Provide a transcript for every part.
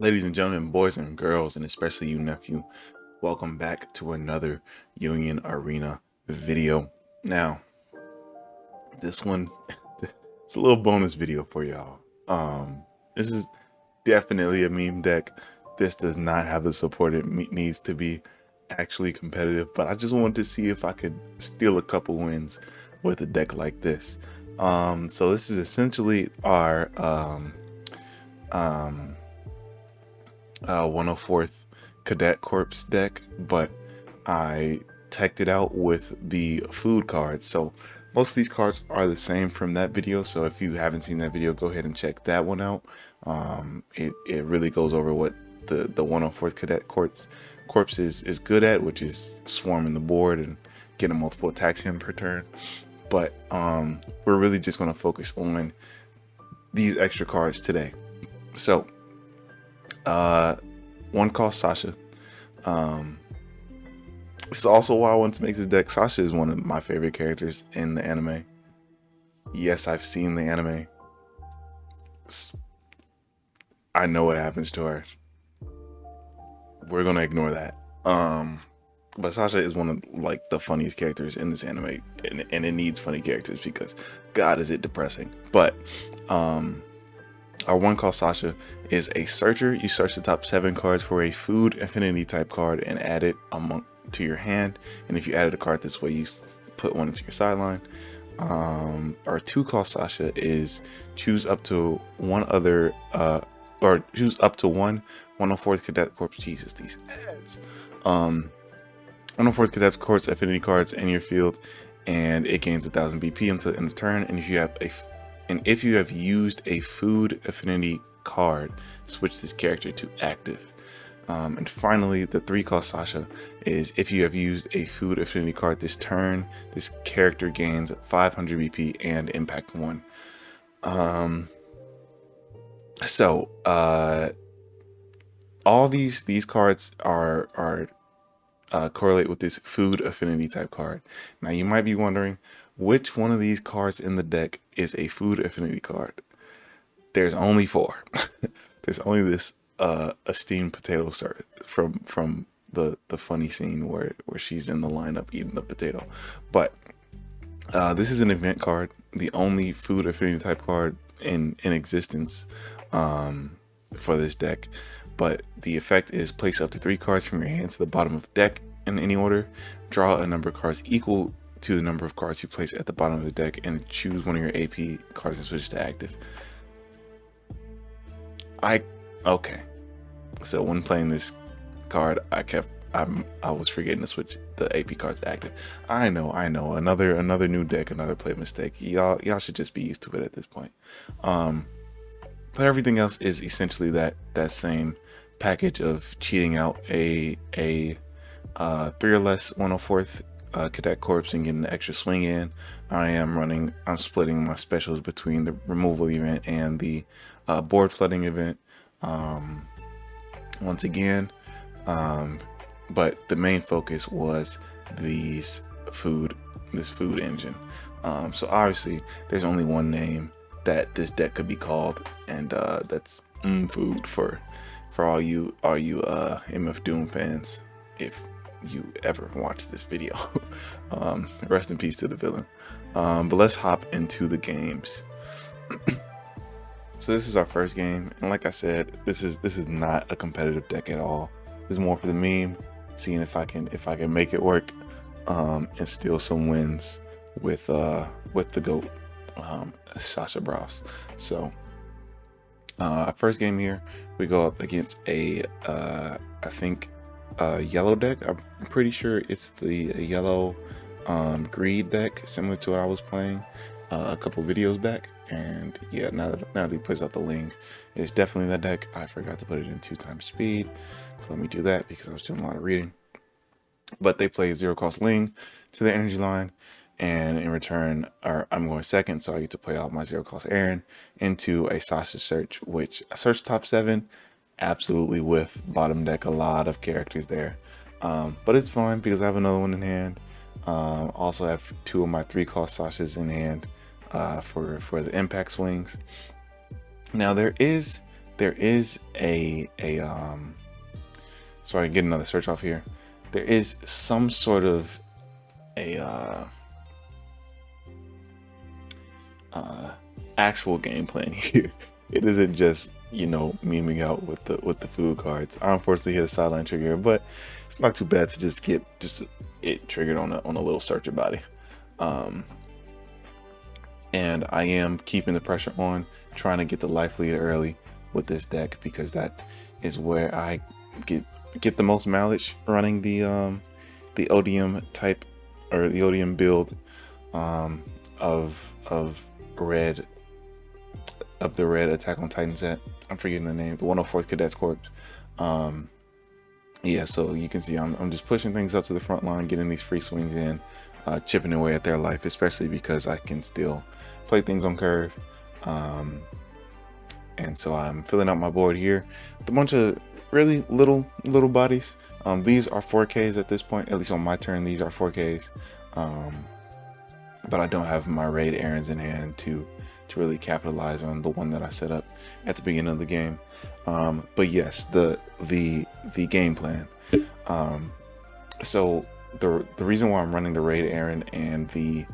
Ladies and gentlemen, boys and girls, and especially you, nephew, welcome back to another Union Arena video. Now, this one, it's a little bonus video for y'all. This is definitely a meme deck. This does not have the support it needs to be actually competitive, but I just wanted to see if I could steal a couple wins with a deck like this. So this is essentially our 104th Cadet Corps deck, but I teched it out with the food cards. So most of these cards are the same from that video. So if you haven't seen that video, go ahead and check that one out. It really goes over what the 104th Cadet Corps is good at, which is swarming the board and getting multiple attacks in per turn. But we're really just going to focus on these extra cards today. So one called Sasha. This is also why I wanted to make this deck. Sasha is one of my favorite characters in the anime. Yes, I've seen the anime. I know what happens to her. We're gonna ignore that. But Sasha is one of like the funniest characters in this anime, and it needs funny characters because God is it depressing. But our one called Sasha is a searcher. You search the top 7 cards for a food affinity type card and add it to your hand. And if you added a card this way, you put one into your sideline. Our 2 called Sasha is choose up to one other, or choose up to one 104th Cadet Corps. Jesus, these ads. 104th Cadet Corps affinity cards in your field, and it gains 1000 BP until the end of turn. And if you have used a food affinity card, switch this character to active. And finally, the 3 called Sasha is if you have used a food affinity card this turn, this character gains 500 BP and impact 1. All these cards are correlate with this food affinity type card. Now you might be wondering, which one of these cards in the deck is a food affinity card? There's only 4. There's only this esteemed potato from the funny scene where she's in the lineup eating the potato. But this is an event card, the only food affinity type card in existence for this deck. But the effect is place up to 3 cards from your hand to the bottom of the deck in any order, draw a number of cards equal to the number of cards you place at the bottom of the deck, and choose one of your AP cards and switch to active. Okay. So when playing this card, I was forgetting to switch the AP cards to active. I know. Another new deck, another play mistake. Y'all should just be used to it at this point. But everything else is essentially that same package of cheating out a 3 or less 104th Cadet Corps and getting the extra swing in. I'm splitting my specials between the removal event and the board flooding event. Once again, but the main focus was this food engine. So obviously there's only one name that this deck could be called, and that's food for all you MF Doom fans, if you ever watch this video. Rest in peace to the villain. But let's hop into the games. So this is our first game, and like I said, this is not a competitive deck at all. This is more for the meme, seeing if I can make it work, and steal some wins with the GOAT, Sasha Bros. So our first game here, we go up against a I think yellow deck. I'm pretty sure it's the yellow greed deck, similar to what I was playing a couple videos back. And yeah, now that he plays out the Ling, it's definitely that deck. I forgot to put it in 2x speed, so let me do that because I was doing a lot of reading. But they play 0 cost Ling to the energy line, and in return, I'm going second, so I get to play out my 0 cost Aaron into a Sasha search, which I searched top 7, absolutely whiff. Bottom deck, a lot of characters there, but it's fine because I have another one in hand. Also have 2 of my 3 cost Sashas in hand for the impact swings. Now there is there is sorry, get another search off here. There is some sort of a actual game plan here. It isn't just, you know, memeing out with the food cards. I unfortunately hit a sideline trigger, but it's not too bad to just get it triggered on a little searcher body. And I am keeping the pressure on, trying to get the life lead early with this deck, because that is where I get the most mileage running the ODM type, or the ODM build of the red Attack on Titan set. I'm forgetting the name, the 104th Cadets Corps. Yeah, so you can see I'm just pushing things up to the front line, getting these free swings in, chipping away at their life, especially because I can still play things on curve. And so I'm filling out my board here with a bunch of really little bodies. These are 4Ks at this point, at least on my turn. These are 4Ks, but I don't have my raid errands in hand to really capitalize on the one that I set up at the beginning of the game. But yes, the game plan. So the reason why I'm running the raid errand and the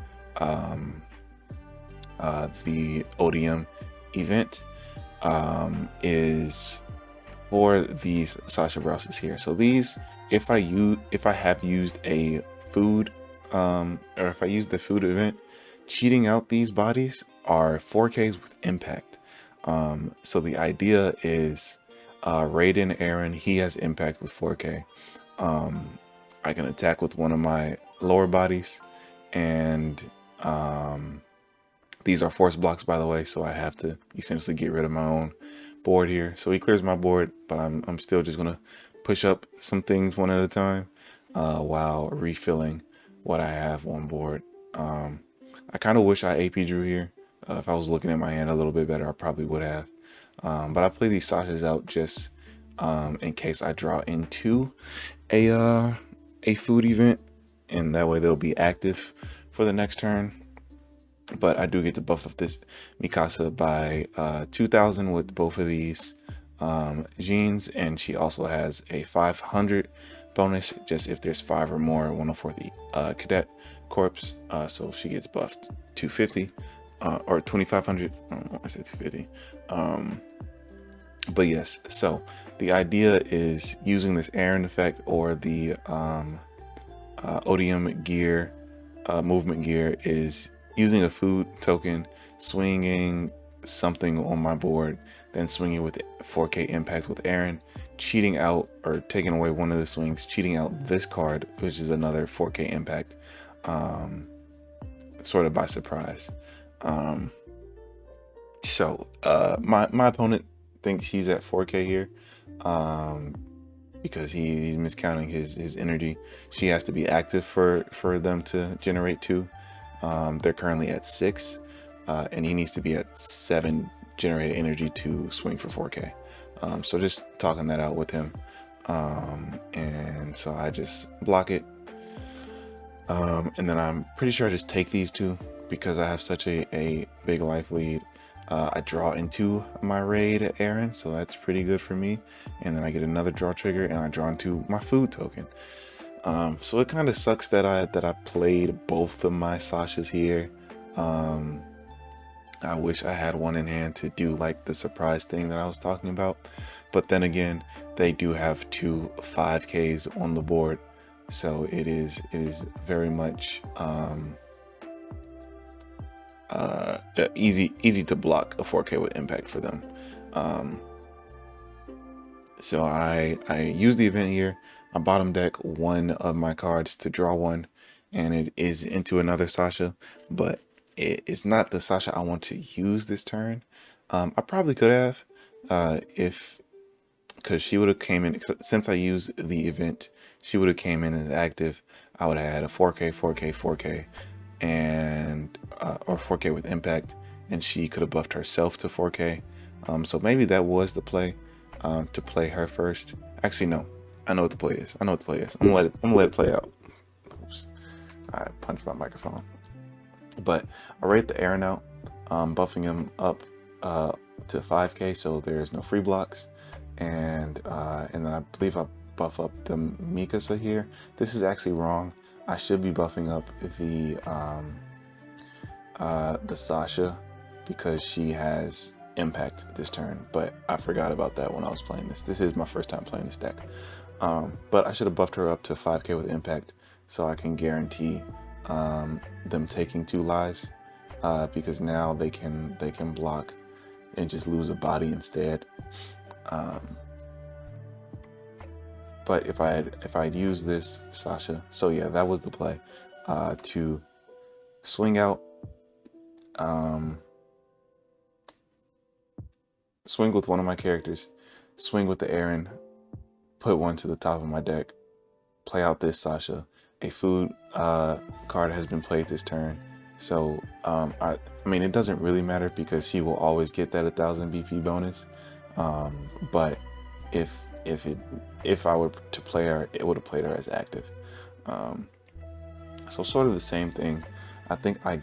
ODM event is for these Sasha Browses here. So these, if I have used a food or if I use the food event, cheating out these bodies are 4Ks with impact. So the idea is Raiden Aaron, he has impact with 4K. I can attack with one of my lower bodies, and these are force blocks, by the way, so I have to essentially get rid of my own board here. So he clears my board, but I'm still just gonna push up some things one at a time while refilling what I have on board. I kind of wish I AP drew here. If I was looking at my hand a little bit better, I probably would have. But I play these Sashas out just in case I draw into a food event, and that way they'll be active for the next turn. But I do get to buff up this Mikasa by 2,000 with both of these genes, and she also has a 500 bonus just if there's 5 or more 104th Cadet Corps. So she gets buffed 250 or 2,500. I don't know, I said 250. But yes, so the idea is using this Aaron effect or the ODM gear, movement gear, is using a food token, swinging something on my board, then swinging with 4K impact with Aaron, cheating out or taking away one of the swings, cheating out this card, which is another 4K impact, sort of by surprise. So my opponent thinks he's at 4K here because he's miscounting his energy. She has to be active for them to generate 2. They're currently at 6, and he needs to be at 7 generated energy to swing for 4K. So just talking that out with him, and so I just block it, and then I'm pretty sure I just take these 2 because I have such a big life lead. I draw into my raid Aaron, so that's pretty good for me, and then I get another draw trigger and I draw into my food token. So it kind of sucks that I played both of my Sashas here. I wish I had one in hand to do like the surprise thing that I was talking about, but then again, they do have 2 5Ks on the board, so it is very much easy to block a 4K with impact for them. So I use the event here. I bottom deck one of my cards to draw 1, and it is into another Sasha, but it is not the Sasha I want to use this turn. I probably could have, because she would have came in, since I used the event, she would have came in as active. I would have had a 4K, 4K, 4K, and or 4K with impact, and she could have buffed herself to 4K. So maybe that was the play, to play her first. Actually, no. I know what the play is. I'm gonna let it play out. Oops. I punched my microphone. But I rate the Aaron out, buffing him up to 5k, so there's no free blocks. And then I believe I buff up the Mikasa here. This is actually wrong. I should be buffing up the Sasha because she has impact this turn, but I forgot about that when I was playing this. This is my first time playing this deck. But I should have buffed her up to 5k with impact so I can guarantee them taking 2 lives, because now they can block and just lose a body instead. But if I'd used this Sasha, so yeah, that was the play, to swing out, swing with one of my characters, swing with the Aaron, put one to the top of my deck, play out this Sasha. A food card has been played this turn, so I mean it doesn't really matter because she will always get that 1000 BP bonus. But if I were to play her, it would have played her as active. So sort of the same thing. I think I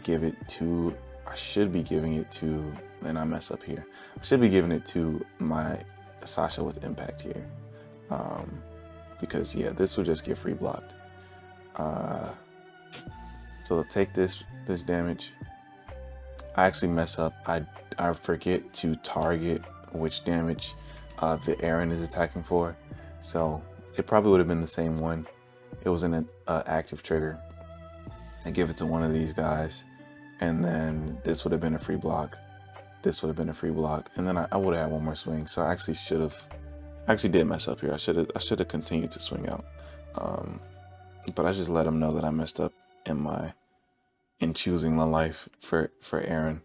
should be giving it to, and I mess up here. I should be giving it to my Sasha with impact here, because yeah, this will just get free blocked. So to take this damage, I actually mess up. I forget to target which damage the Aaron is attacking for, so it probably would have been the same one. It was an active trigger. I give it to one of these guys, and then this would have been a free block. This would have been a free block, and then I would have had one more swing. So I actually did mess up here. I should have continued to swing out, but I just let him know that I messed up in choosing the life for Aaron,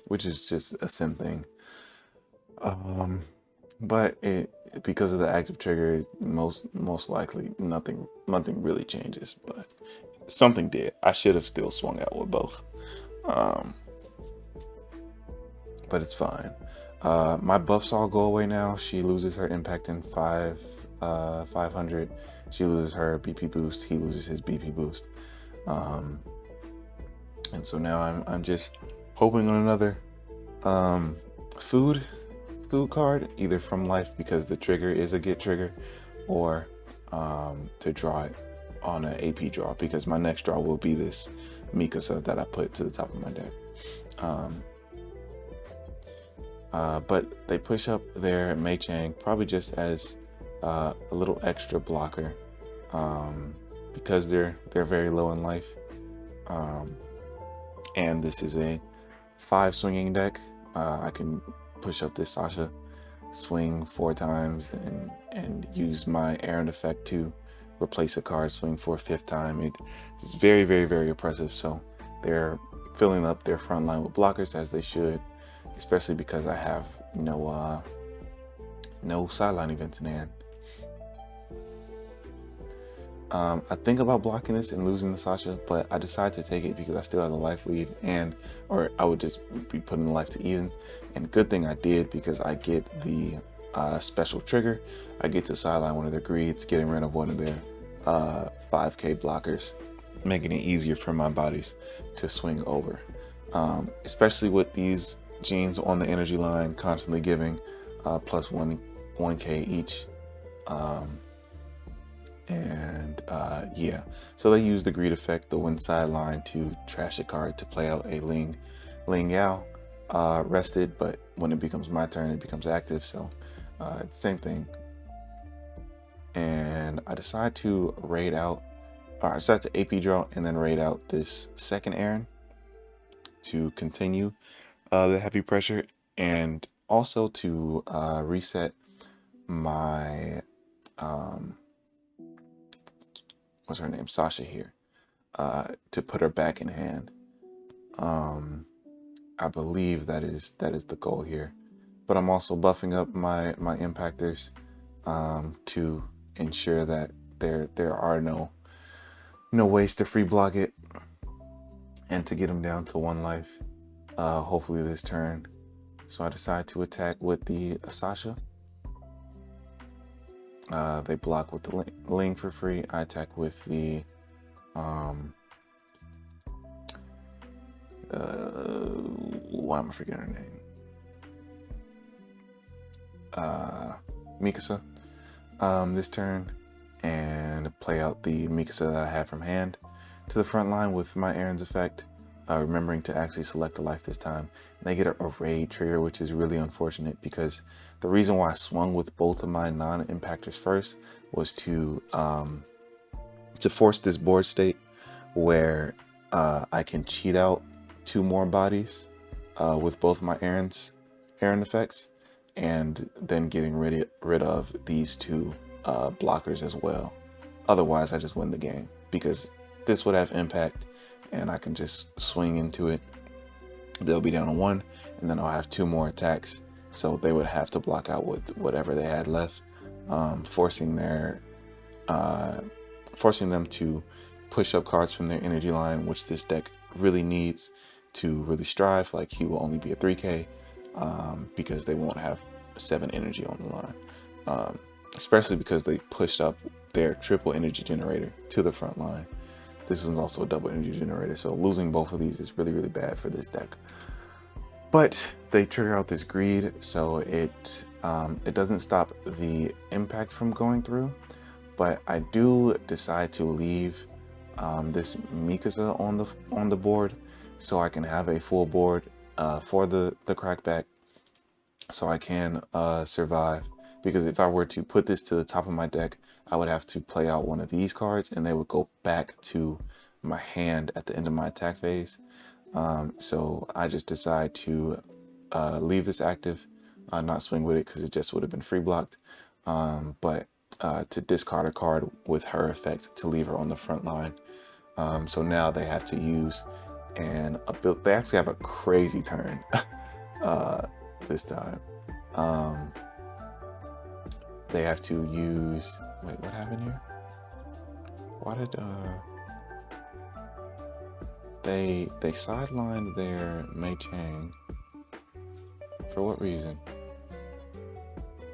which is just a sim thing. But because of the active trigger, most likely nothing really changes, but something did. I should have still swung out with both, but it's fine. My buffs all go away now. She loses her impact in 500. She loses her BP boost. He loses his BP boost, and so now I'm just hoping on another food card, either from life because the trigger is a get trigger, or to draw it on an AP draw, because my next draw will be this Mikasa that I put to the top of my deck. But they push up their Mei Chang probably just as a little extra blocker, because they're very low in life, and this is a 5 swinging deck. I can push up this Sasha, swing 4 times, and use my Aaron effect to replace a card, swing for a 5th time. It's very, very, very oppressive. So they're filling up their front line with blockers, as they should, especially because I have no sideline events in hand. I think about blocking this and losing the Sasha, but I decide to take it because I still have the life lead, or I would just be putting the life to even. And good thing I did, because I get the special trigger. I get to sideline one of their greeds, getting rid of one of their 5k blockers, making it easier for my bodies to swing over. Especially with these genes on the energy line constantly giving plus 1k each. Yeah, so they use the greed effect, the win sideline, to trash a card to play out a Ling Yao rested, but when it becomes my turn, it becomes active, so same thing. And I decide to raid out, or I decide to AP draw and then raid out this second Aaron to continue the heavy pressure, and also to reset my what's her name, Sasha here, to put her back in hand. I believe that is the goal here, but I'm also buffing up my impactors to ensure that there are no ways to free block it, and to get them down to 1 life, hopefully this turn. So I decide to attack with the Sasha. They block with the Ling for free. I attack with the why am I forgetting her name? Mikasa this turn, and play out the Mikasa that I had from hand to the front line with my Aaron's effect, remembering to actually select a life this time. And they get a raid trigger, which is really unfortunate because the reason why I swung with both of my non-impactors first was to force this board state where I can cheat out 2 more bodies with both my Aaron effects, and then getting rid of these 2 blockers as well. Otherwise, I just win the game because this would have impact, and I can just swing into it. They'll be down to 1, and then I'll have 2 more attacks, so they would have to block out with whatever they had left, forcing them to push up cards from their energy line, which this deck really needs to really strive. Like, he will only be a 3k because they won't have 7 energy on the line, especially because they pushed up their triple energy generator to the front line. This is also a double energy generator, so losing both of these is really, really bad for this deck. But they trigger out this greed, so it doesn't stop the impact from going through. But I do decide to leave this Mikasa on the board, so I can have a full board for the crackback, so I can survive. Because if I were to put this to the top of my deck, I would have to play out one of these cards, and they would go back to my hand at the end of my attack phase. So I just decide to leave this active, not swing with it because it just would have been free blocked, but to discard a card with her effect to leave her on the front line. So now they have to use an ability. They actually have a crazy turn this time. They have to use, wait, what happened here? Why did they sidelined their Mei Chang? For what reason?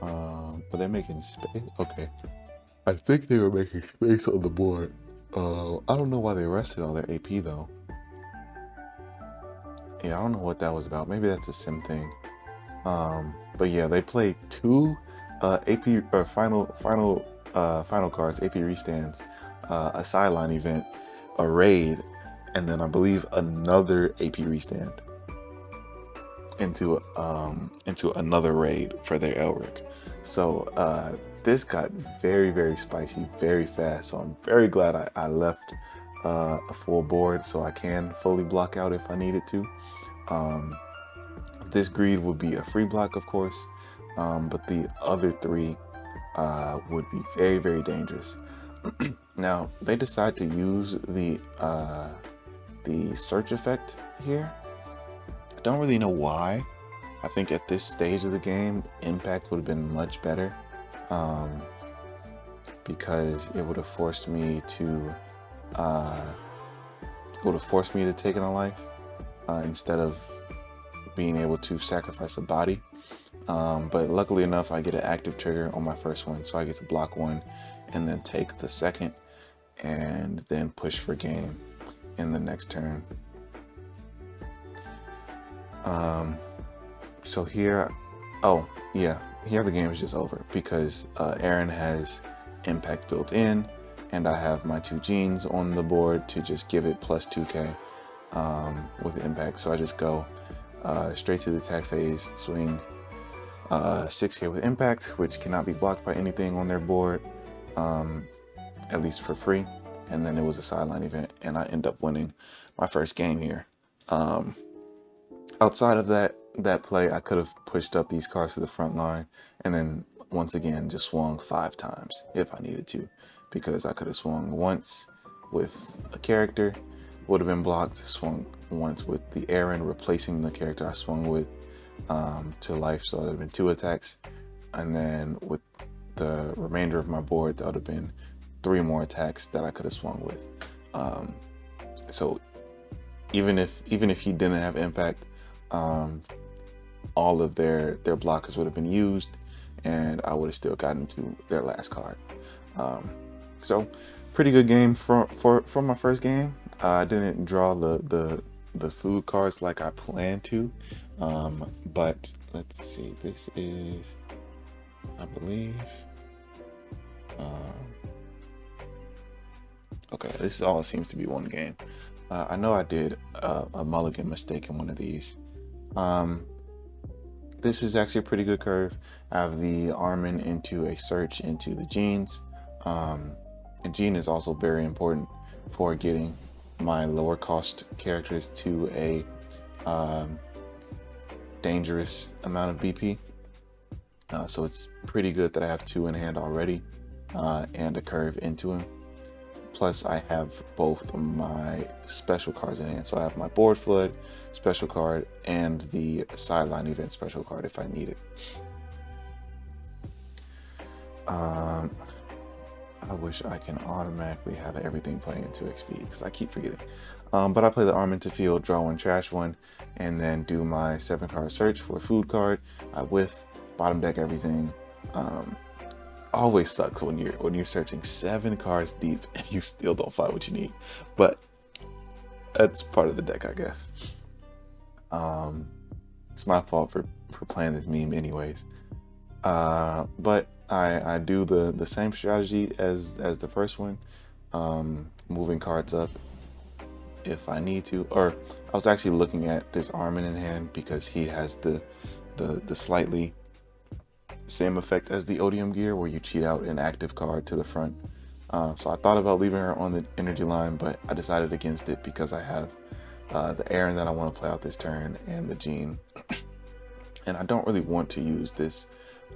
But they're making space. Okay, I think they were making space on the board. I don't know why they rested all their AP though. Yeah, I don't know what that was about. Maybe that's a sim thing. But yeah, they played 2 AP or final cards, AP restands, a sideline event, a raid, and then I believe another AP restand into another raid for their Elric. So this got very, very spicy very fast. So I'm very glad I left a full board so I can fully block out if I needed to. This greed would be a free block, of course, but the other 3 would be very, very dangerous. Now they decide to use the search effect here. I don't really know why. I think at this stage of the game, impact would have been much better, because it would have forced me to take in a life instead of being able to sacrifice a body. But luckily enough, I get an active trigger on my first one, so I get to block 1 and then take the second, and then push for game in the next turn. So here, oh yeah, here the game is just over because Aaron has impact built in, and I have my 2 genes on the board to just give it plus 2k with impact. So I just go straight to the attack phase, swing 6k with impact, which cannot be blocked by anything on their board, at least for free. And then it was a sideline event, and I end up winning my first game here. Outside of that play, I could have pushed up these cards to the front line, and then once again just swung 5 times if I needed to, because I could have swung once with a character, would have been blocked, swung once with the Aaron replacing the character I swung with to life, so it would have been 2 attacks, and then with the remainder of my board, that would have been 3 more attacks that I could have swung with. So even if he didn't have impact, all of their blockers would have been used, and I would have still gotten to their last card. So pretty good game for my first game. I didn't draw the food cards like I planned to, but let's see, this is I believe. Okay, this all seems to be one game. I know I did a mulligan mistake in one of these. This is actually a pretty good curve. I have the Armin into a search into the genes. And gene is also very important for getting my lower cost characters to a dangerous amount of BP. So it's pretty good that I have 2 in hand already and a curve into him. Plus I have both of my special cards in hand. So I have my board flood special card and the sideline event special card if I need it. I wish I can automatically have everything playing into XP because I keep forgetting. But I play the Arm into field, draw 1, trash 1, and then do my 7-card search for a food card. I whiff, bottom deck everything. Always sucks when you're searching 7 cards deep and you still don't find what you need. But that's part of the deck, I guess. It's my fault for playing this meme anyways. But I do the same strategy as the first one, moving cards up if I need to. Or I was actually looking at this Armin in hand because he has the slightly same effect as the Odium gear where you cheat out an active card to the front. So I thought about leaving her on the energy line, but I decided against it because I have the Aaron that I want to play out this turn and the Gene. And I don't really want to use this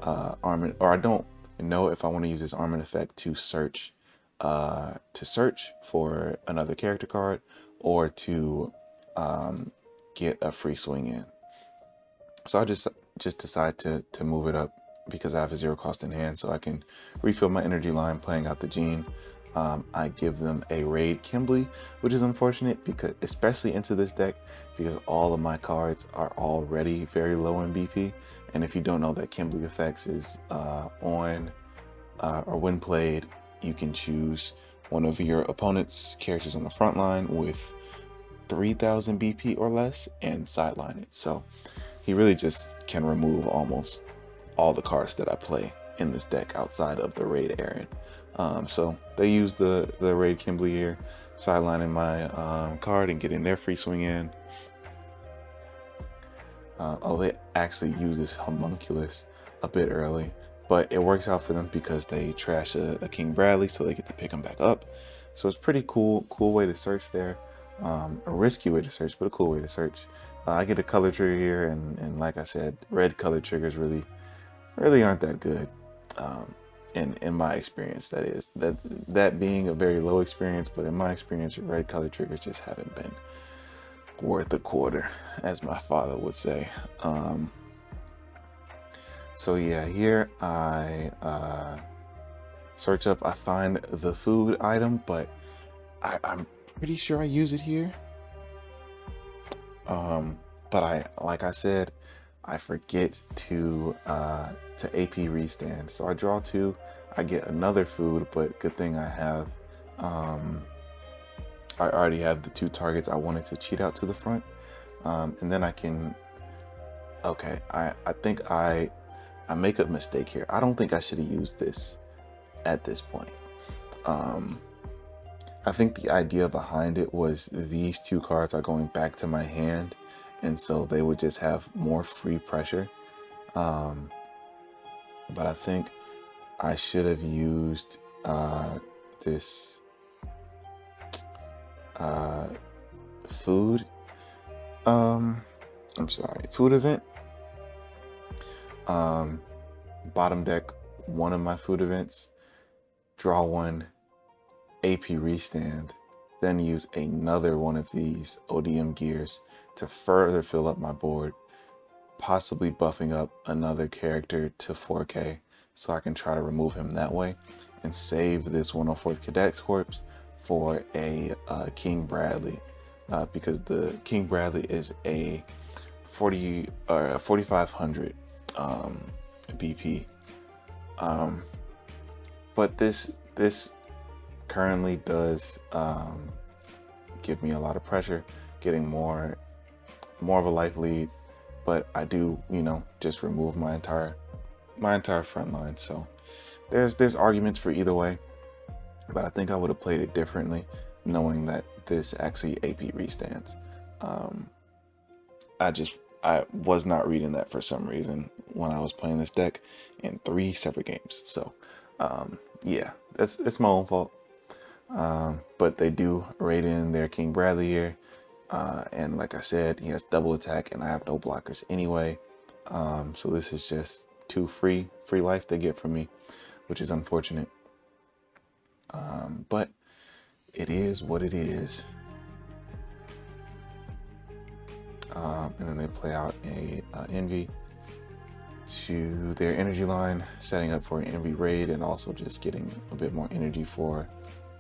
Armin, or I don't know if I want to use this Armin effect to search for another character card or to get a free swing in. So I just decide to move it up because I have a 0 cost in hand, so I can refill my energy line playing out the Gene. I give them a raid Kimberly, which is unfortunate because especially into this deck because all of my cards are already very low in BP. And if you don't know that Kimberly effects is on or when played, you can choose one of your opponent's characters on the front line with 3000 BP or less and sideline it. So he really just can remove almost all the cards that I play in this deck outside of the raid Aaron. So they use the raid Kimberly here, sidelining my card and getting their free swing in. They actually use this homunculus a bit early, but it works out for them because they trash a King Bradley, so they get to pick him back up. So it's pretty cool way to search there. A risky way to search, but a cool way to search. I get a color trigger here, and like I said, red color triggers really aren't that good. In my experience, that being a very low experience, but in my experience, red color triggers just haven't been worth a quarter, as my father would say. So yeah, here I search up, I find the food item, but I'm pretty sure I use it here. But like I said, I forget to AP restand. So I draw 2, I get another food, but good thing I have, I already have the 2 targets I wanted to cheat out to the front. And then I can, okay, I think I make a mistake here. I don't think I should have used this at this point. I think the idea behind it was these 2 cards are going back to my hand, and so they would just have more free pressure. But I think I should have used this food. I'm sorry, food event. Bottom deck one of my food events, draw 1, AP restand, then use another one of these ODM gears to further fill up my board, possibly buffing up another character to 4K so I can try to remove him that way and save this 104th Cadet Corps for a King Bradley, because the King Bradley is a 4500 BP. But this currently does give me a lot of pressure, getting more of a life lead, but I do, just remove my entire my entire front line. So there's arguments for either way, but I think I would have played it differently, knowing that this actually AP restands. Um, I was not reading that for some reason when I was playing this deck in 3 separate games. So yeah, it's my own fault. But they do rate in their King Bradley here. And like I said, he has double attack and I have no blockers anyway. So this is just 2 free life they get from me, which is unfortunate. But it is what it is. And then they play out a Envy to their energy line, setting up for an Envy raid and also just getting a bit more energy for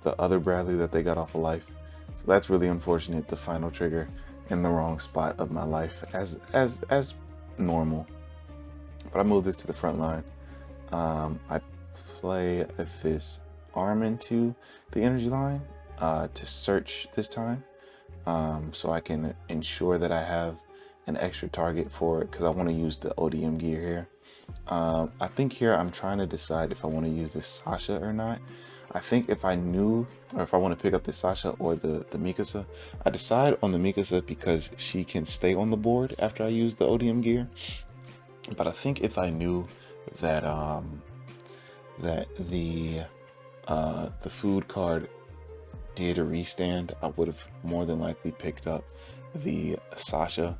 the other Bradley that they got off of life. So that's really unfortunate. The final trigger in the wrong spot of my life as normal. But I move this to the front line. I play this arm into the energy line to search this time. So I can ensure that I have an extra target for it because I want to use the ODM gear here. I think here I'm trying to decide if I want to use this Sasha or not. I think if I knew, or if I want to pick up the Sasha or the Mikasa, I decide on the Mikasa because she can stay on the board after I use the ODM gear. But I think if I knew that that the food card did a restand, I would have more than likely picked up the Sasha,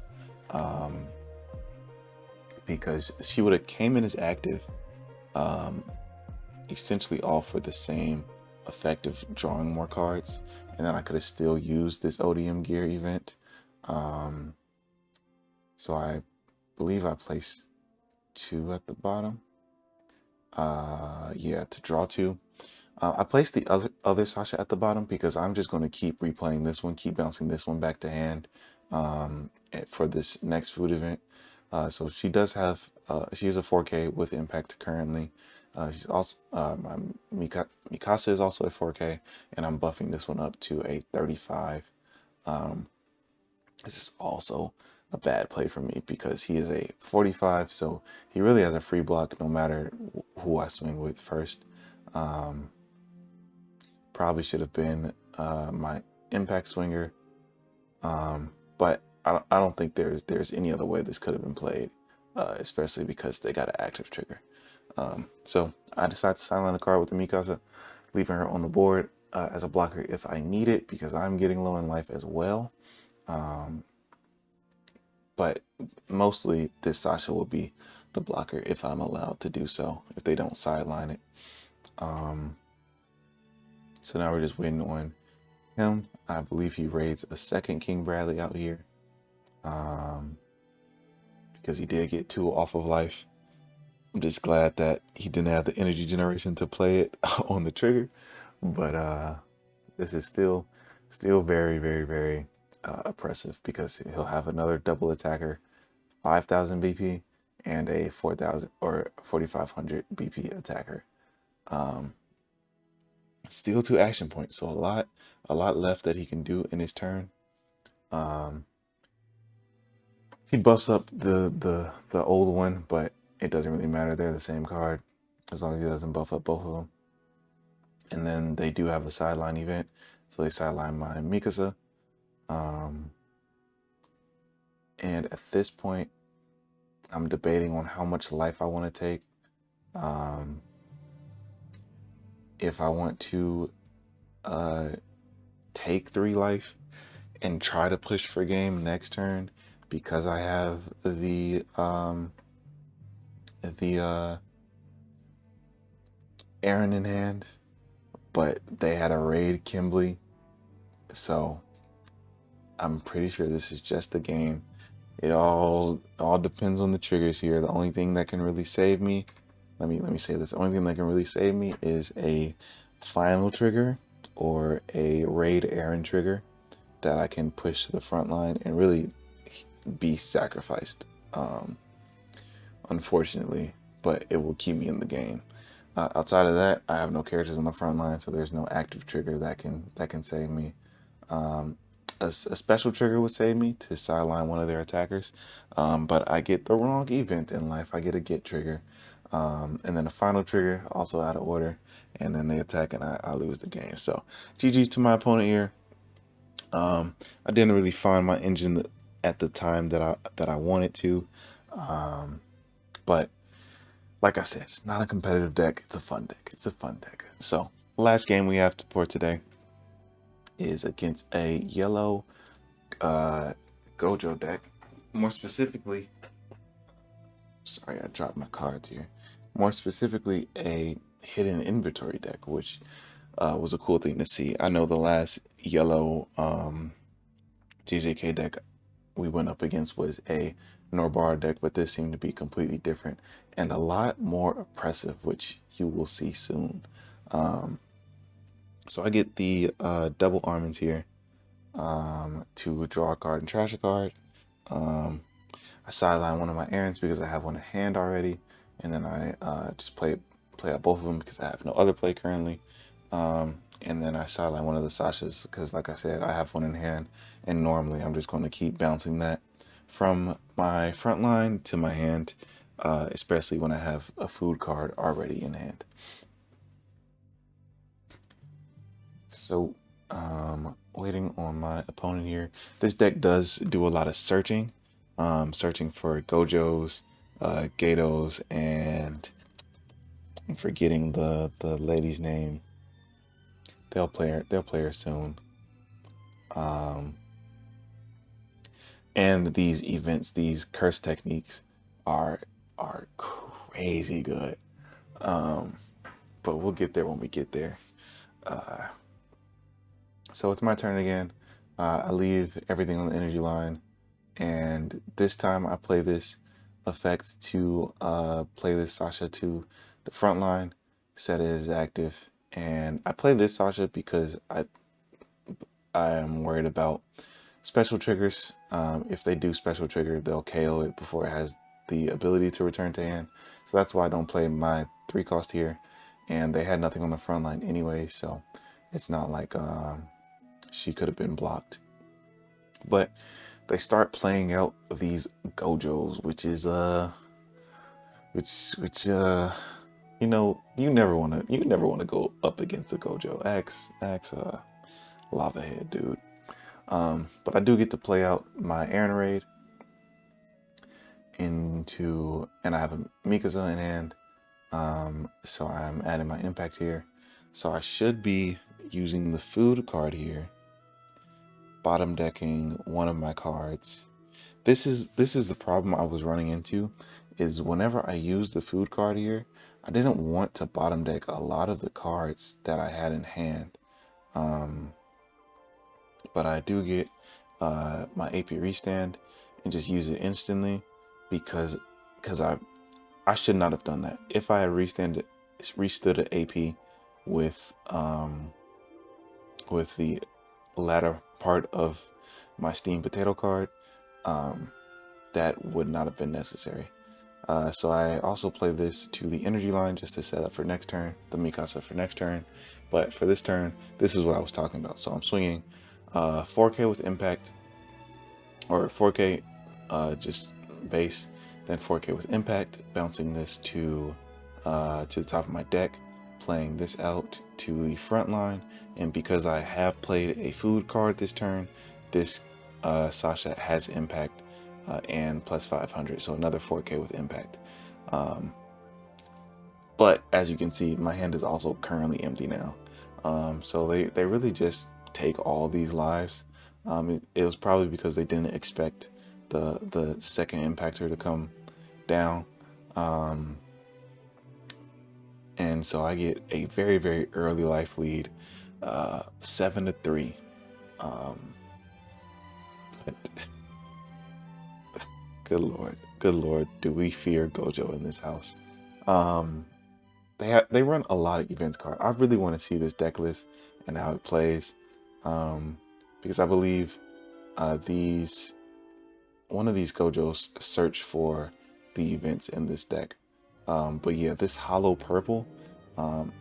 because she would have came in as active, essentially all for the same effect of drawing more cards, and then I could have still used this ODM gear event. So I believe I placed 2 at the bottom. Yeah, to draw 2. I placed the other Sasha at the bottom because I'm just going to keep replaying this one, keep bouncing this one back to hand for this next food event. So she does have, she is a 4K with impact currently. She's also, Mikasa is also a 4K, and I'm buffing this one up to a 35. This is also a bad play for me because he is a 45, so he really has a free block no matter who I swing with first. Probably should have been my impact swinger, but I don't think there's any other way this could have been played, especially because they got an active trigger. So I decided to sideline a card with the Mikasa, leaving her on the board as a blocker if I need it because I'm getting low in life as well. But mostly this Sasha will be the blocker if I'm allowed to do so, if they don't sideline it. So now we're just waiting on him. I believe he raids a second King Bradley out here, because he did get 2 off of life. I'm just glad that he didn't have the energy generation to play it on the trigger, but this is still very, very, very oppressive because he'll have another double attacker, 5,000 BP, and a 4,000 or 4,500 BP attacker. Still 2 action points, so a lot left that he can do in his turn. He buffs up the old one, but it doesn't really matter. They're the same card as long as he doesn't buff up both of them. And then they do have a sideline event, so they sideline my Mikasa. And at this point, I'm debating on how much life I want to take. If I want to take 3 life and try to push for game next turn because I have the Aaron in hand, but they had a raid Kimberly, so I'm pretty sure this is just a game. It all depends on the triggers here. The only thing that can really save me, let me say this, the only thing that can really save me is a final trigger or a raid Aaron trigger that I can push to the front line and really be sacrificed, unfortunately, but it will keep me in the game. Outside of that, I have no characters on the front line, so there's no active trigger that can save me. A special trigger would save me to sideline one of their attackers, but I get the wrong event in life. I get a get trigger, And then the final trigger, also out of order. And then they attack and I lose the game. So GG's to my opponent here. I didn't really find my engine at the time that I wanted to. But like I said, it's not a competitive deck. It's a fun deck. It's a fun deck. So last game we have for today is against a yellow Gojo deck. More specifically, sorry, I dropped my cards here. More specifically, a hidden inventory deck, which was a cool thing to see. I know the last yellow GJK deck we went up against was a Norbara deck, but this seemed to be completely different and a lot more oppressive, which you will see soon. So I get the double Armins here to draw a card and trash a card. I sideline one of my errands because I have one in hand already, and then I just play out both of them because I have no other play currently. And then I sideline one of the Sashas because, like I said, I have one in hand, and normally I'm just going to keep bouncing that from my front line to my hand, especially when I have a food card already in hand. So, waiting on my opponent here. This deck does do a lot of searching, searching for Gojos, Gatos, and I'm forgetting the lady's name. They'll play her soon. And these events, these curse techniques, are crazy good. But we'll get there when we get there. So it's my turn again. I leave everything on the energy line, and this time I play this effect to play this Sasha to the front line, set it as active, and I play this Sasha because I am worried about special triggers. If they do special trigger, they'll KO it before it has the ability to return to hand. So that's why I don't play my 3 cost here, and they had nothing on the front line anyway, so it's not like she could have been blocked. But they start playing out these Gojos, which is you know, you never wanna go up against a Gojo. Axe Lava Head, dude. But I do get to play out my Aaron Raid and I have a Mikasa in hand. So I'm adding my impact here. So I should be using the food card here, bottom decking one of my cards. This is the problem I was running into, is whenever I use the food card here, I didn't want to bottom deck a lot of the cards that I had in hand. But I do get my AP restand and just use it instantly because I should not have done that. If I had restood an AP with the latter part of my steamed potato card, that would not have been necessary. So I also play this to the energy line just to set up for next turn, the Mikasa for next turn. But for this turn, this is what I was talking about. So I'm swinging 4K with impact, or 4K just base, then 4K with impact, bouncing this to the top of my deck, playing this out to the front line. And because I have played a food card this turn, this Sasha has impact and plus 500, so another 4K with impact. But as you can see, my hand is also currently empty now. So they really just take all these lives. It was probably because they didn't expect the second impactor to come down. And so I get a very, very early life lead, 7-3. But good lord, do we fear Gojo in this house? They run a lot of events card. I really want to see this deck list and how it plays, because I believe one of these Gojos search for the events in this deck. But yeah, this hollow purple,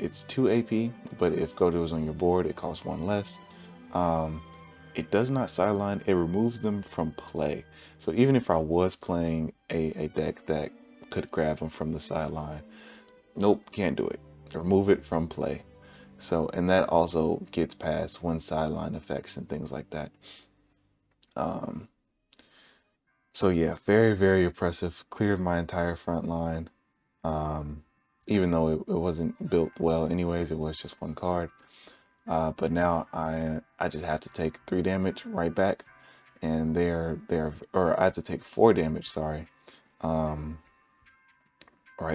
it's 2 AP, but if Gojo is on your board, it costs 1 less. It does not sideline, it removes them from play. So even if I was playing a deck that could grab him from the sideline. Nope, can't do it. Remove it from play. So, and that also gets past one sideline effects and things like that. So yeah, very, very oppressive. Cleared my entire front line. Even though it wasn't built well anyways, it was just one card. But now I just have to take 3 damage right back, and or I have to take 4 damage, sorry, right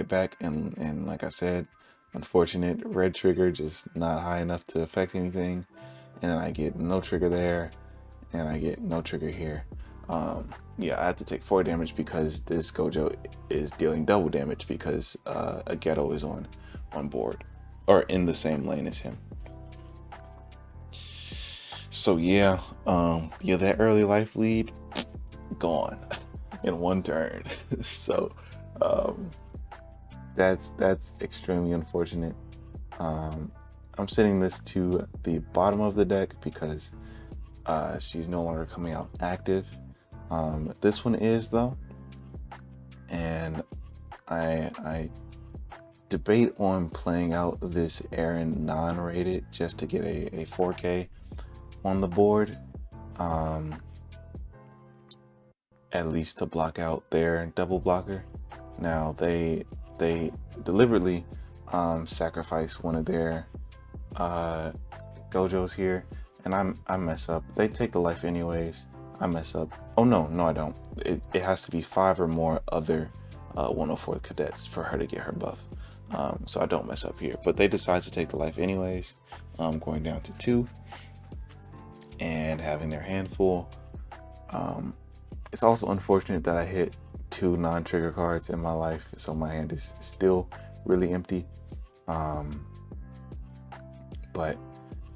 back, and like I said, unfortunate red trigger, just not high enough to affect anything, and then I get no trigger there, and I get no trigger here. Yeah, I have to take 4 damage because this Gojo is dealing double damage because a Ghetto is on board or in the same lane as him. So yeah, yeah, that early life lead gone in one turn. So that's extremely unfortunate. I'm setting this to the bottom of the deck because she's no longer coming out active. This one is though, and I debate on playing out this Aaron non-rated just to get a 4K on the board, at least to block out their double blocker. Now they deliberately sacrifice one of their Gojos here, and I mess up. They take the life anyways. I mess up. Oh no, I don't. It has to be 5 or more other 104th cadets for her to get her buff. So I don't mess up here. But they decide to take the life anyways. Going down to 2 and having their hand full. It's also unfortunate that I hit 2 non-trigger cards in my life, so my hand is still really empty. But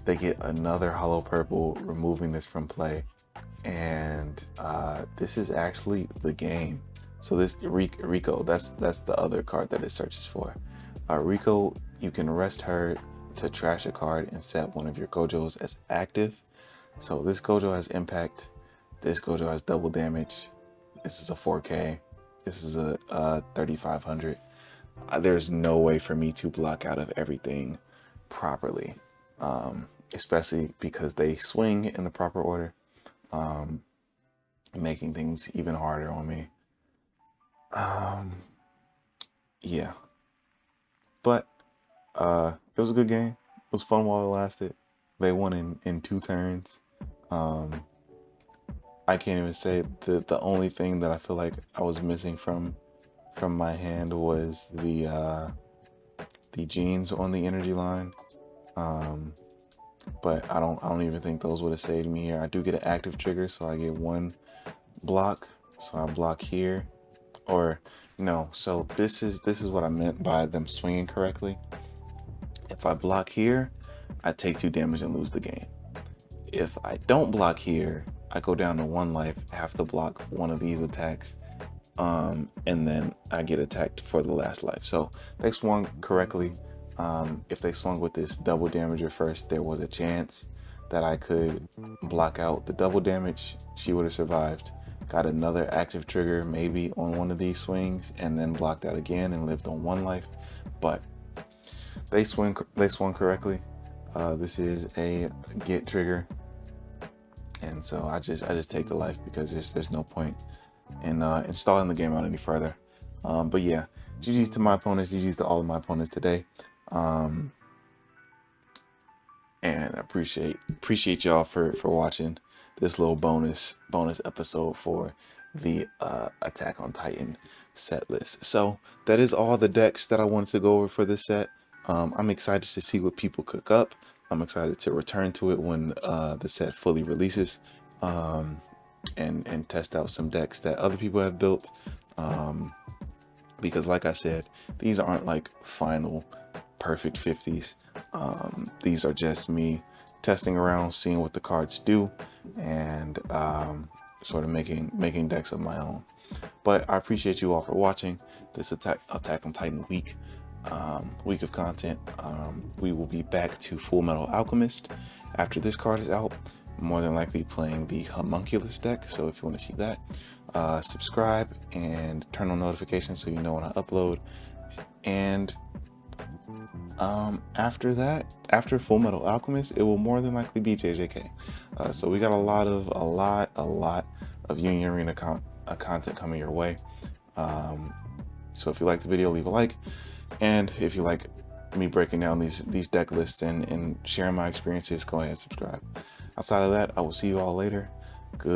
they get another hollow purple, removing this from play, and this is actually the game. So this Rico, that's the other card that it searches for. Rico, you can rest her to trash a card and set one of your Gojos as active. So this Gojo has impact. This Gojo has double damage. This is a 4K. This is a 3500. There's no way for me to block out of everything properly, especially because they swing in the proper order, making things even harder on me. Yeah, but it was a good game. It was fun while it lasted. They won in 2 turns. I can't even say the only thing that I feel like I was missing from my hand was the genes on the energy line. But I don't even think those would have saved me here. I do get an active trigger, so I get 1 block. So I block here, or no. So this is what I meant by them swinging correctly. If I block here, I take 2 damage and lose the game. If I don't block here, I go down to 1 life, have to block one of these attacks, and then I get attacked for the last life. So they swung correctly. If they swung with this double damager first, there was a chance that I could block out the double damage. She would have survived, got another active trigger maybe on one of these swings, and then blocked out again and lived on 1 life. But they swung correctly. This is a get trigger, and so I just take the life because there's no point in installing the game out any further. But yeah, GG's to my opponents, GG's to all of my opponents today. And I appreciate y'all for watching this little bonus episode for the Attack on Titan set list. So that is all the decks that I wanted to go over for this set. I'm excited to see what people cook up. I'm excited to return to it when the set fully releases, and test out some decks that other people have built, because like I said, these aren't like final perfect 50s. These are just me testing around, seeing what the cards do, and sort of making decks of my own. But I appreciate you all for watching this Attack on Titan week of content. We will be back to Full Metal Alchemist after this card is out, more than likely playing the Homunculus deck. So if you want to see that, subscribe and turn on notifications so you know when I upload. And after that, after Full Metal Alchemist, it will more than likely be JJK. So we got a lot of Union Arena content coming your way. So if you like the video, leave a like, and if you like me breaking down these deck lists and sharing my experiences, go ahead and subscribe. Outside of that, I will see you all later. Good.